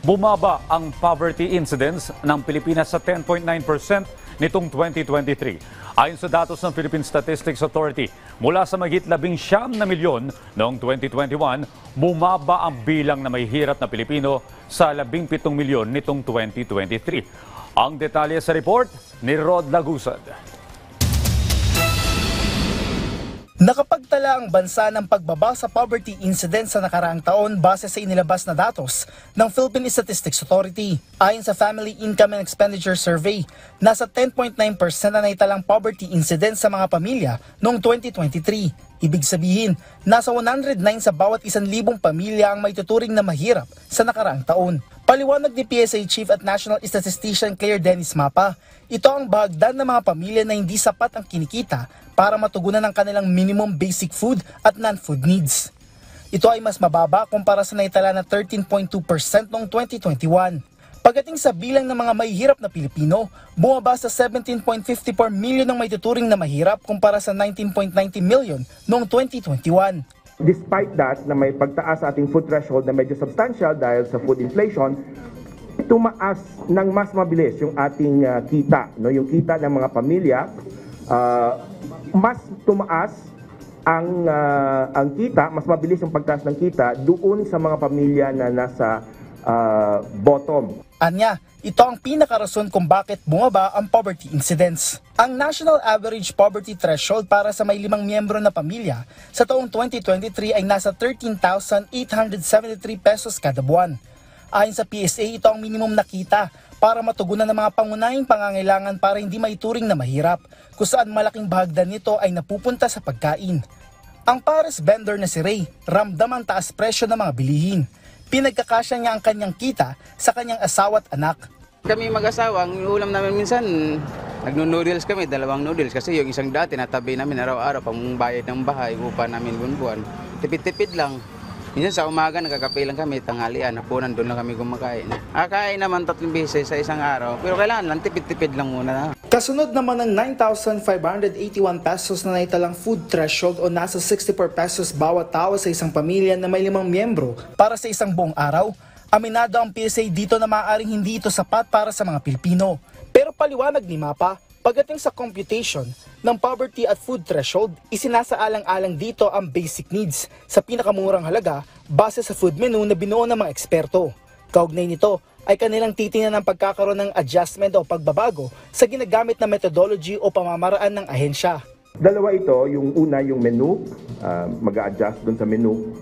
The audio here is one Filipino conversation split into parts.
Bumaba ang poverty incidence ng Pilipinas sa 10.9% nitong 2023. Ayon sa datos ng Philippine Statistics Authority, mula sa mahigit 19 na milyon noong 2021, bumaba ang bilang na may hirap na Pilipino sa 17 milyon nitong 2023. Ang detalye sa report ni Rod Lagusad. Nakapagtala ang bansa ng pagbaba sa poverty incidence sa nakaraang taon base sa inilabas na datos ng Philippine Statistics Authority. Ayon sa Family Income and Expenditure Survey, nasa 10.9% na naitalang poverty incidence sa mga pamilya noong 2023. Ibig sabihin, nasa 109 sa bawat 1,000 pamilya ang may tuturing na mahirap sa nakaraang taon. Paliwanag ni PSA Chief at National Statistician Claire Dennis Mapa, ito ang bahagdan ng mga pamilya na hindi sapat ang kinikita para matugunan ang kanilang minimum basic food at non-food needs. Ito ay mas mababa kumpara sa naitala na 13.2% noong 2021. Pagdating sa bilang ng mga mahihirap na Pilipino, bumaba sa 17.54 million ang may tuturing na mahirap kumpara sa 19.90 million noong 2021. Despite that, na may pagtaas sa ating food threshold na medyo substantial dahil sa food inflation, tumaas ng mas mabilis yung ating kita, no? Yung kita ng mga pamilya, mas tumaas ang kita, mas mabilis yung pagtaas ng kita doon sa mga pamilya na nasa bottom. Anya, ito ang pinakarason kung bakit bumaba ang poverty incidence. Ang National Average Poverty Threshold para sa may 5 miyembro na pamilya sa taong 2023 ay nasa 13,873 pesos kada buwan. Ayon sa PSA, ito ang minimum na kita para matugunan ng mga pangunahing pangangailangan para hindi maituring na mahirap, kung saan malaking bahagdan nito ay napupunta sa pagkain. Ang pares vendor na si Ray, ramdam ang taas presyo ng mga bilihin. Pinagkakasya niya ang kanyang kita sa kanyang asawa at anak. Kami mag-asawa, ang ulam namin minsan, nagno-noodles kami, 2 noodles. Kasi yung isang dati, natabi namin araw-araw, pang-bayad ng bahay, upa namin buwan-buwan. Tipid-tipid lang. Minsan sa umaga, nagkakape lang kami, tanghalian, hapunan, doon lang kami kumakain. Kain naman 3 beses sa isang araw, pero kailangan lang, tipid-tipid lang muna. Kasunod naman ng 9,581 pesos na naitalang food threshold o nasa 64 pesos bawat tao sa isang pamilya na may 5 miyembro para sa isang buong araw. Aminado ang PSA dito na maaaring hindi ito sapat para sa mga Pilipino. Pero paliwanag ni Mapa, pagdating sa computation ng poverty at food threshold, isinasaalang-alang dito ang basic needs sa pinakamurang halaga base sa food menu na binuo ng mga eksperto. Kaugnay nito ay kanilang titingnan ng pagkakaroon ng adjustment o pagbabago sa ginagamit na methodology o pamamaraan ng ahensya. Dalawa ito, yung una yung menu, mag-a-adjust dun sa menu,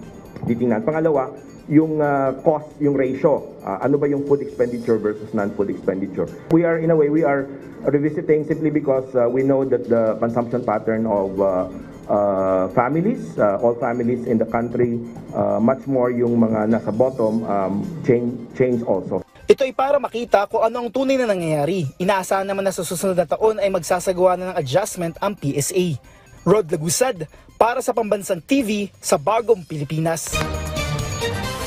titingnan. Pangalawa, yung cost, yung ratio. Ano ba yung food expenditure versus non-food expenditure? We are revisiting simply because we know that the consumption pattern of families, all families in the country, much more yung mga nasa bottom, change also. Ito ay para makita kung ano ang tunay na nangyayari. Inaasahan naman na sa susunod na taon ay magsasagawa na ng adjustment ang PSA. Rod Lagusad para sa Pambansang TV sa Bagong Pilipinas.